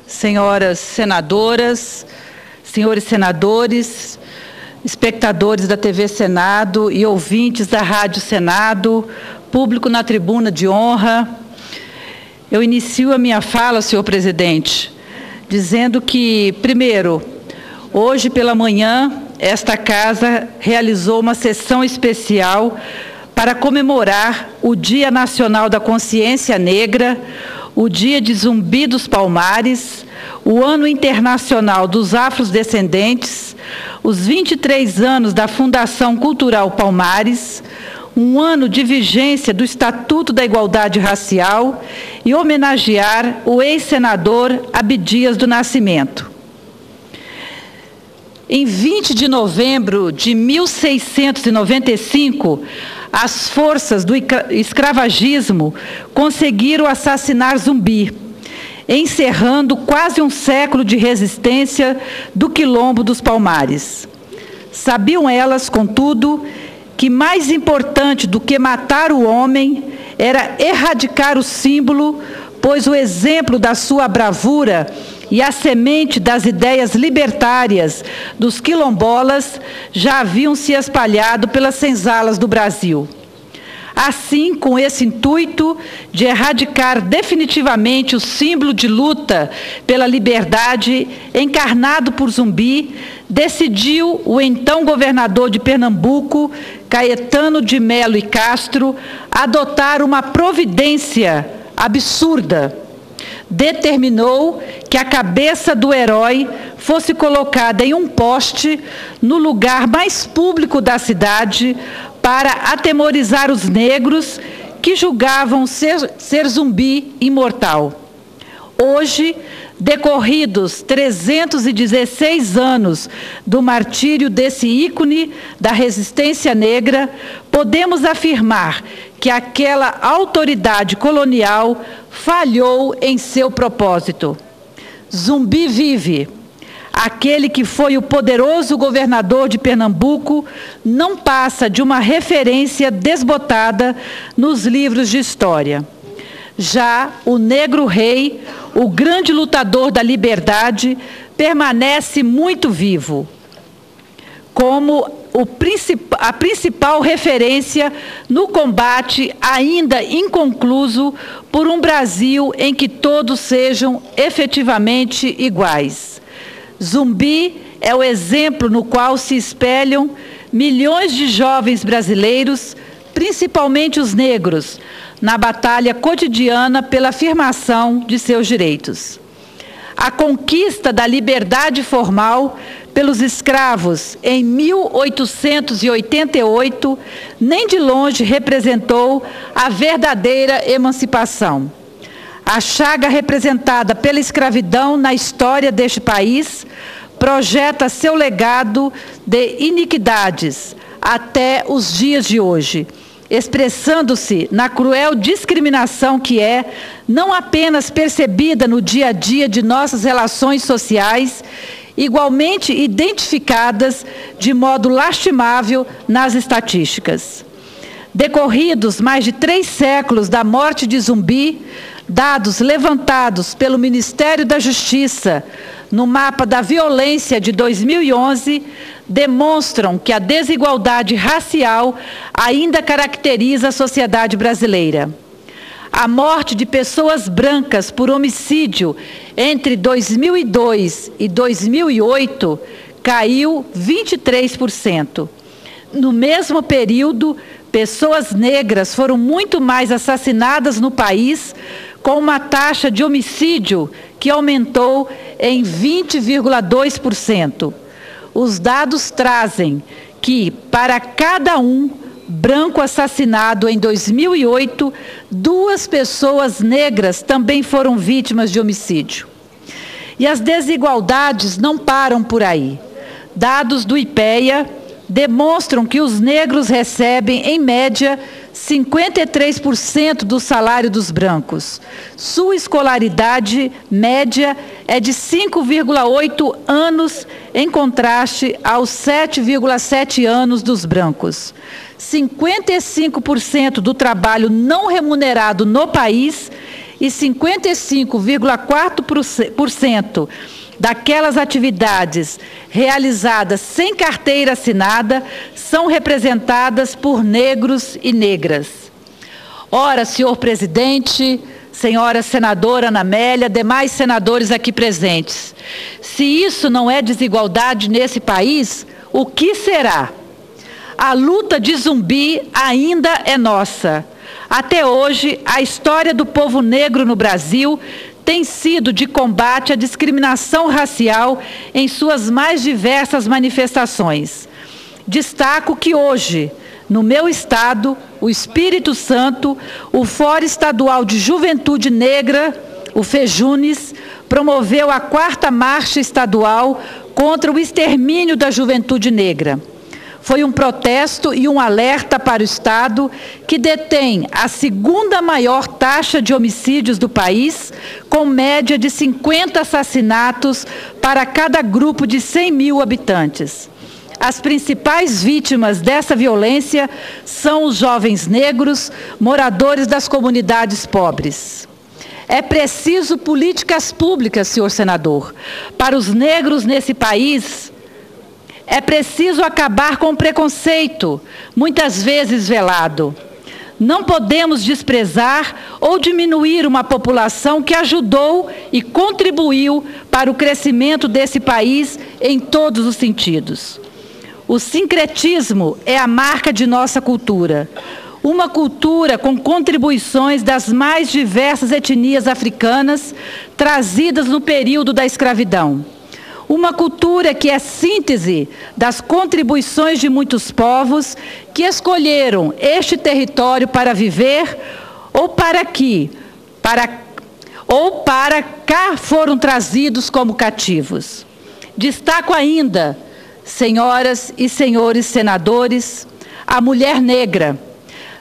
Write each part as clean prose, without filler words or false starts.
Senhoras senadoras, senhores senadores, espectadores da TV Senado e ouvintes da Rádio Senado, público na tribuna de honra, eu inicio a minha fala, senhor presidente, dizendo que, primeiro, hoje pela manhã, esta casa realizou uma sessão especial para comemorar o Dia Nacional da Consciência Negra, o Dia de Zumbi dos Palmares, o Ano Internacional dos Afrodescendentes, os 23 anos da Fundação Cultural Palmares, um ano de vigência do Estatuto da Igualdade Racial e homenagear o ex-senador Abdias do Nascimento. Em 20 de novembro de 1695, as forças do escravagismo conseguiram assassinar Zumbi, encerrando quase um século de resistência do Quilombo dos Palmares. Sabiam elas, contudo, que mais importante do que matar o homem era erradicar o símbolo, pois o exemplo da sua bravura e a semente das ideias libertárias dos quilombolas já haviam se espalhado pelas senzalas do Brasil. Assim, com esse intuito de erradicar definitivamente o símbolo de luta pela liberdade encarnado por Zumbi, decidiu o então governador de Pernambuco, Caetano de Melo e Castro, adotar uma providência absurda. Determinou que a cabeça do herói fosse colocada em um poste no lugar mais público da cidade para atemorizar os negros que julgavam ser Zumbi imortal. Hoje, decorridos 316 anos do martírio desse ícone da resistência negra, podemos afirmar que aquela autoridade colonial falhou em seu propósito. Zumbi vive. Aquele que foi o poderoso governador de Pernambuco não passa de uma referência desbotada nos livros de história. Já o negro rei, o grande lutador da liberdade, permanece muito vivo, como a principal referência no combate ainda inconcluso por um Brasil em que todos sejam efetivamente iguais. Zumbi é o exemplo no qual se espelham milhões de jovens brasileiros, principalmente os negros, na batalha cotidiana pela afirmação de seus direitos. A conquista da liberdade formal pelos escravos em 1888 nem de longe representou a verdadeira emancipação. A chaga representada pela escravidão na história deste país projeta seu legado de iniquidades até os dias de hoje, expressando-se na cruel discriminação que é não apenas percebida no dia a dia de nossas relações sociais, igualmente identificadas de modo lastimável nas estatísticas. Decorridos mais de 3 séculos da morte de Zumbi, dados levantados pelo Ministério da Justiça no mapa da violência de 2011 demonstram que a desigualdade racial ainda caracteriza a sociedade brasileira. A morte de pessoas brancas por homicídio entre 2002 e 2008 caiu 23%. No mesmo período, pessoas negras foram muito mais assassinadas no país, com uma taxa de homicídio que aumentou em 20,2%. Os dados trazem que, para cada um branco assassinado em 2008, 2 pessoas negras também foram vítimas de homicídio. E as desigualdades não param por aí. Dados do IPEA demonstram que os negros recebem, em média, 53% do salário dos brancos. Sua escolaridade média é de 5,8 anos, em contraste aos 7,7 anos dos brancos. 55% do trabalho não remunerado no país e 55,4% daquelas atividades realizadas sem carteira assinada são representadas por negros e negras. Ora, senhor presidente, senhora senadora Ana Amélia, demais senadores aqui presentes, se isso não é desigualdade nesse país, o que será? A luta de Zumbi ainda é nossa. Até hoje, a história do povo negro no Brasil tem sido de combate à discriminação racial em suas mais diversas manifestações. Destaco que hoje, no meu estado, o Espírito Santo, o Fórum Estadual de Juventude Negra, o FEJUNES, promoveu a 4ª Marcha Estadual contra o extermínio da juventude negra. Foi um protesto e um alerta para o Estado, que detém a 2ª maior taxa de homicídios do país, com média de 50 assassinatos para cada grupo de 100 mil habitantes. As principais vítimas dessa violência são os jovens negros, moradores das comunidades pobres. É preciso políticas públicas, senhor senador, para os negros nesse país. É preciso acabar com o preconceito, muitas vezes velado. Não podemos desprezar ou diminuir uma população que ajudou e contribuiu para o crescimento desse país em todos os sentidos. O sincretismo é a marca de nossa cultura. Uma cultura com contribuições das mais diversas etnias africanas trazidas no período da escravidão. Uma cultura que é síntese das contribuições de muitos povos que escolheram este território para viver ou para cá foram trazidos como cativos. Destaco ainda, senhoras e senhores senadores, a mulher negra.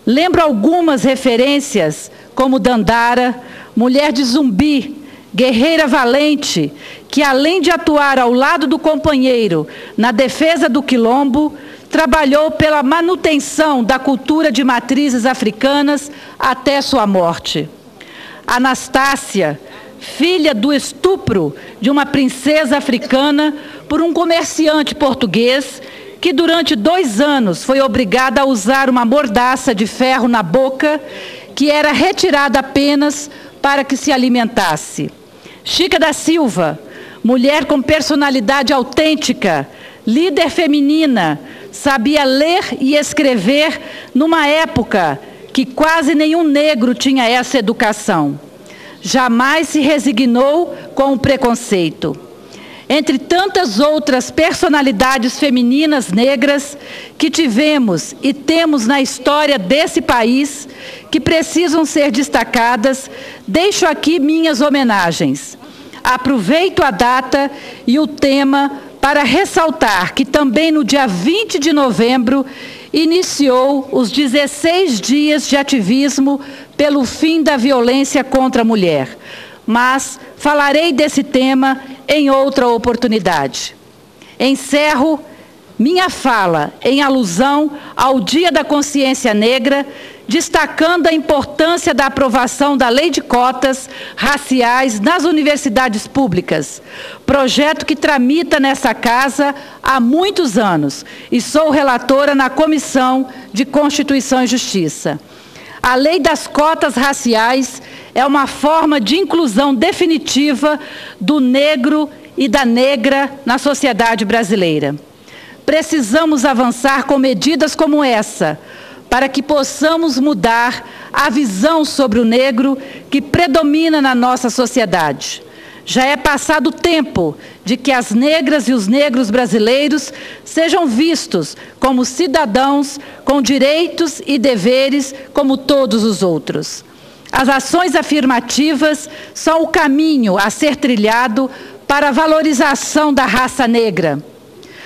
Lembro algumas referências como Dandara, mulher de Zumbi, guerreira valente, que além de atuar ao lado do companheiro na defesa do quilombo, trabalhou pela manutenção da cultura de matrizes africanas até sua morte. Anastácia, filha do estupro de uma princesa africana por um comerciante português, que durante 2 anos foi obrigada a usar uma mordaça de ferro na boca, que era retirada apenas para que se alimentasse. Chica da Silva, mulher com personalidade autêntica, líder feminina, sabia ler e escrever numa época que quase nenhum negro tinha essa educação. Jamais se resignou com o preconceito. Entre tantas outras personalidades femininas negras que tivemos e temos na história desse país, que precisam ser destacadas, deixo aqui minhas homenagens. Aproveito a data e o tema para ressaltar que também no dia 20 de novembro iniciou os 16 dias de ativismo pelo fim da violência contra a mulher. Mas falarei desse tema em outra oportunidade. Encerro minha fala em alusão ao Dia da Consciência Negra, destacando a importância da aprovação da Lei de Cotas Raciais nas universidades públicas, projeto que tramita nessa casa há muitos anos e sou relatora na Comissão de Constituição e Justiça. A Lei das Cotas Raciais é uma forma de inclusão definitiva do negro e da negra na sociedade brasileira. Precisamos avançar com medidas como essa, para que possamos mudar a visão sobre o negro que predomina na nossa sociedade. Já é passado o tempo de que as negras e os negros brasileiros sejam vistos como cidadãos com direitos e deveres como todos os outros. As ações afirmativas são o caminho a ser trilhado para a valorização da raça negra,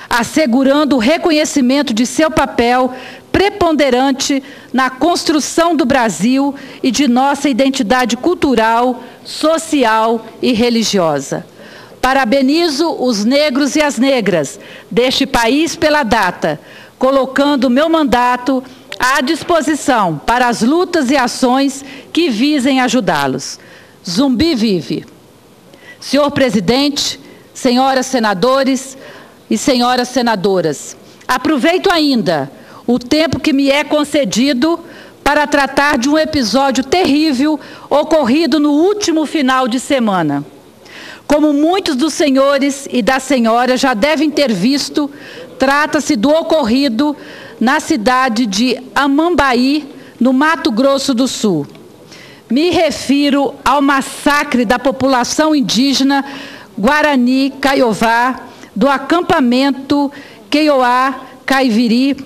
assegurando o reconhecimento de seu papel preponderante na construção do Brasil e de nossa identidade cultural, social e religiosa. Parabenizo os negros e as negras deste país pela data, colocando o meu mandato à disposição para as lutas e ações que visem ajudá-los. Zumbi vive. Senhor presidente, senhoras senadores e senhoras senadoras, aproveito ainda o tempo que me é concedido para tratar de um episódio terrível ocorrido no último final de semana. Como muitos dos senhores e das senhoras já devem ter visto, trata-se do ocorrido na cidade de Amambaí, no Mato Grosso do Sul. Me refiro ao massacre da população indígena Guarani Kaiowá do acampamento Keiowá-Caiviri.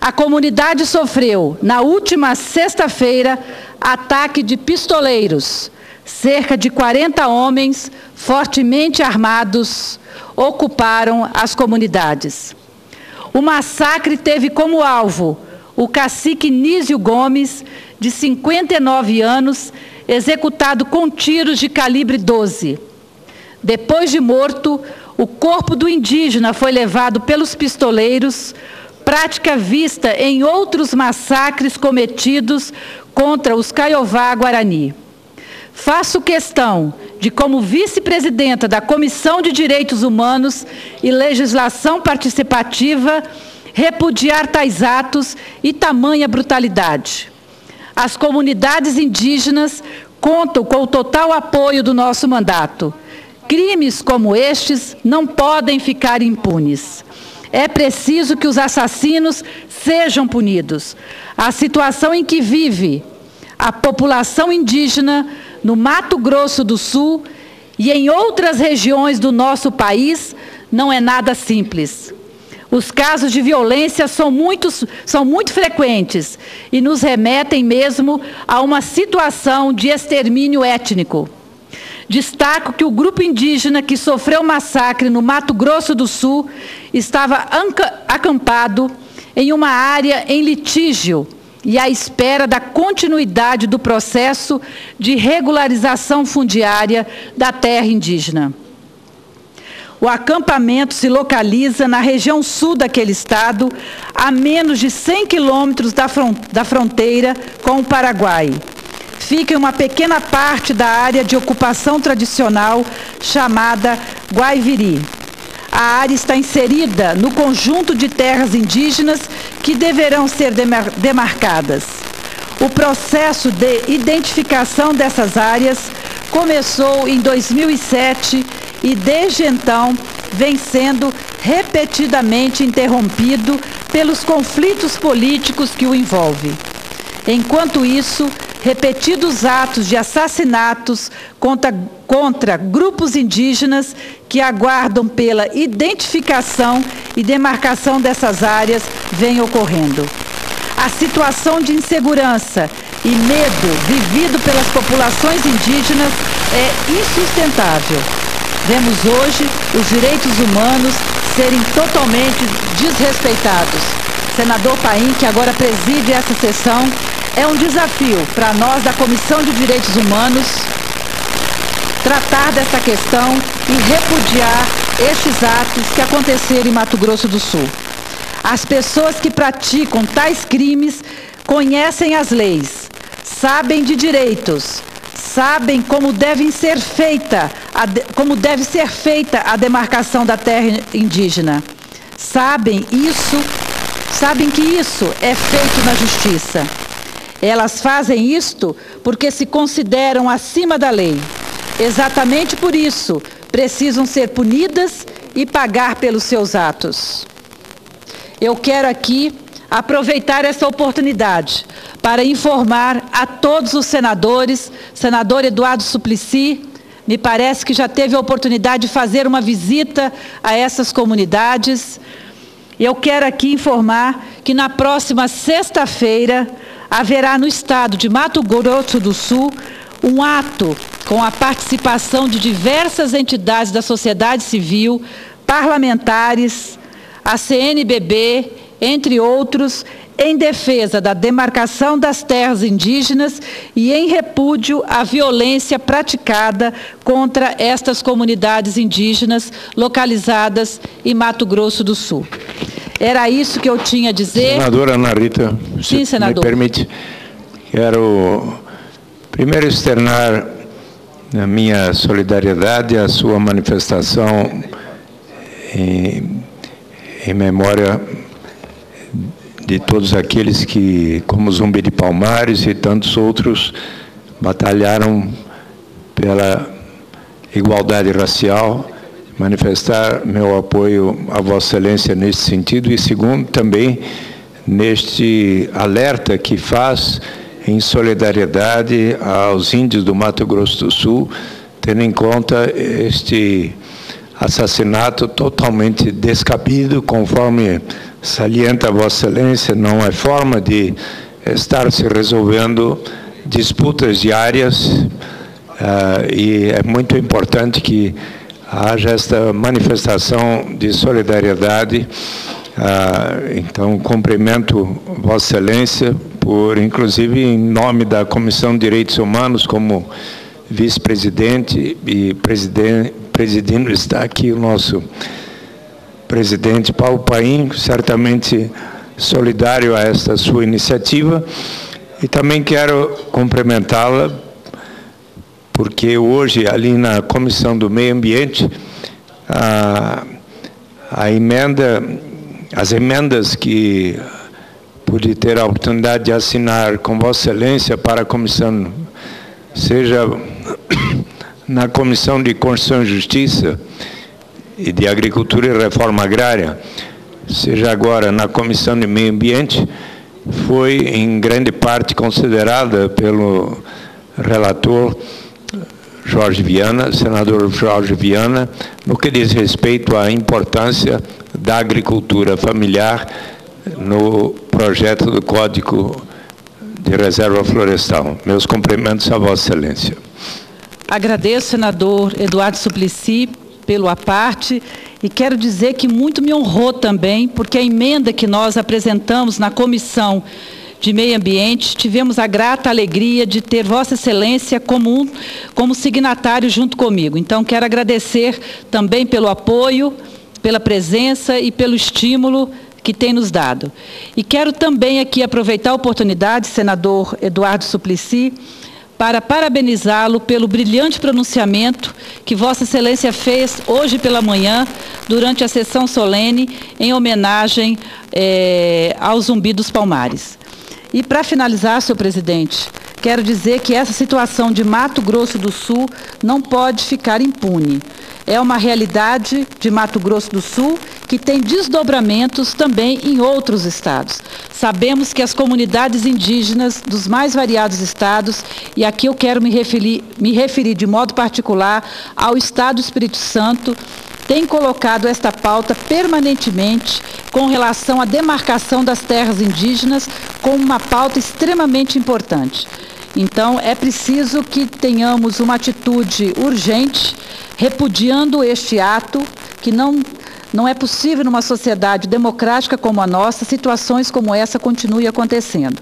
A comunidade sofreu, na última sexta-feira, ataque de pistoleiros. Cerca de 40 homens, fortemente armados, ocuparam as comunidades. O massacre teve como alvo o cacique Nísio Gomes, de 59 anos, executado com tiros de calibre 12. Depois de morto, o corpo do indígena foi levado pelos pistoleiros, prática vista em outros massacres cometidos contra os Kaiowá-Guarani. Faço questão de, como vice-presidenta da Comissão de Direitos Humanos e Legislação Participativa, repudiar tais atos e tamanha brutalidade. As comunidades indígenas contam com o total apoio do nosso mandato. Crimes como estes não podem ficar impunes. É preciso que os assassinos sejam punidos. A situação em que vive a população indígena no Mato Grosso do Sul e em outras regiões do nosso país não é nada simples. Os casos de violência são muito frequentes e nos remetem mesmo a uma situação de extermínio étnico. Destaco que o grupo indígena que sofreu o massacre no Mato Grosso do Sul estava acampado em uma área em litígio e à espera da continuidade do processo de regularização fundiária da terra indígena. O acampamento se localiza na região sul daquele estado, a menos de 100 quilômetros da fronteira com o Paraguai. Fica em uma pequena parte da área de ocupação tradicional chamada Guaiviri. A área está inserida no conjunto de terras indígenas que deverão ser demarcadas. O processo de identificação dessas áreas começou em 2007 e, desde então, vem sendo repetidamente interrompido pelos conflitos políticos que o envolvem. Enquanto isso, repetidos atos de assassinatos contra grupos indígenas que aguardam pela identificação e demarcação dessas áreas vem ocorrendo. A situação de insegurança e medo vivido pelas populações indígenas é insustentável. Vemos hoje os direitos humanos serem totalmente desrespeitados. Senador Paim, que agora preside essa sessão, é um desafio para nós da Comissão de Direitos Humanos tratar dessa questão e repudiar estes atos que aconteceram em Mato Grosso do Sul. As pessoas que praticam tais crimes conhecem as leis, sabem de direitos, sabem como deve ser feita a demarcação da terra indígena. Sabem que isso é feito na justiça. Elas fazem isto porque se consideram acima da lei. Exatamente por isso, precisam ser punidas e pagar pelos seus atos. Eu quero aqui aproveitar essa oportunidade para informar a todos os senadores, senador Eduardo Suplicy, me parece que já teve a oportunidade de fazer uma visita a essas comunidades. Eu quero aqui informar que na próxima sexta-feira haverá no estado de Mato Grosso do Sul um ato com a participação de diversas entidades da sociedade civil, parlamentares, a CNBB, entre outros, em defesa da demarcação das terras indígenas e em repúdio à violência praticada contra estas comunidades indígenas localizadas em Mato Grosso do Sul. Era isso que eu tinha a dizer. Senadora Ana Rita, sim, senador. me permite, quero primeiro externar a minha solidariedade à sua manifestação em memória de todos aqueles que, como Zumbi de Palmares e tantos outros, batalharam pela igualdade racial, manifestar meu apoio a Vossa Excelência neste sentido, e segundo, também neste alerta que faz em solidariedade aos índios do Mato Grosso do Sul, tendo em conta este assassinato totalmente descabido, conforme salienta Vossa Excelência, não é forma de estar se resolvendo disputas diárias, e é muito importante que haja esta manifestação de solidariedade. Então, cumprimento Vossa Excelência por, inclusive, em nome da Comissão de Direitos Humanos, como vice-presidente e presidindo está aqui o nosso presidente Paulo Paim, certamente solidário a esta sua iniciativa. E também quero cumprimentá-la, porque hoje, ali na Comissão do Meio Ambiente, as emendas que pude ter a oportunidade de assinar com Vossa Excelência para a Comissão, seja na Comissão de Constituição e Justiça e de Agricultura e Reforma Agrária, seja agora na Comissão de Meio Ambiente, foi em grande parte considerada pelo relator Jorge Viana, senador Jorge Viana, no que diz respeito à importância da agricultura familiar no projeto do Código de Reserva Florestal. Meus cumprimentos a Vossa Excelência. Agradeço, senador Eduardo Suplicy, pelo à parte, e quero dizer que muito me honrou também, porque a emenda que nós apresentamos na Comissão de Meio Ambiente, tivemos a grata alegria de ter Vossa Excelência como signatário junto comigo. Então, quero agradecer também pelo apoio, pela presença e pelo estímulo que tem nos dado. E quero também aqui aproveitar a oportunidade, senador Eduardo Suplicy, para parabenizá-lo pelo brilhante pronunciamento que Vossa Excelência fez hoje pela manhã, durante a sessão solene, em homenagem ao Zumbi dos Palmares. E, para finalizar, senhor presidente, quero dizer que essa situação de Mato Grosso do Sul não pode ficar impune. É uma realidade de Mato Grosso do Sul que tem desdobramentos também em outros estados. Sabemos que as comunidades indígenas dos mais variados estados, e aqui eu quero me referir de modo particular ao estado do Espírito Santo, tem colocado esta pauta permanentemente com relação à demarcação das terras indígenas como uma pauta extremamente importante. Então, é preciso que tenhamos uma atitude urgente, repudiando este ato, que não é possível numa sociedade democrática como a nossa, situações como essa continuem acontecendo,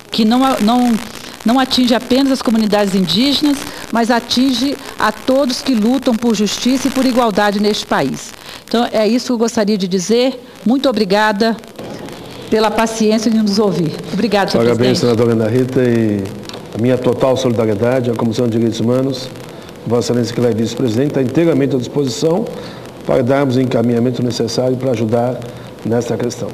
que não atinge apenas as comunidades indígenas, mas atinge a todos que lutam por justiça e por igualdade neste país. Então, é isso que eu gostaria de dizer. Muito obrigada pela paciência de nos ouvir. Obrigado, senhor presidente. Parabéns, senadora Ana Rita, e a minha total solidariedade à Comissão de Direitos Humanos. Vossa Excelência, que é vice-presidente, está inteiramente à disposição para darmos o encaminhamento necessário para ajudar nesta questão.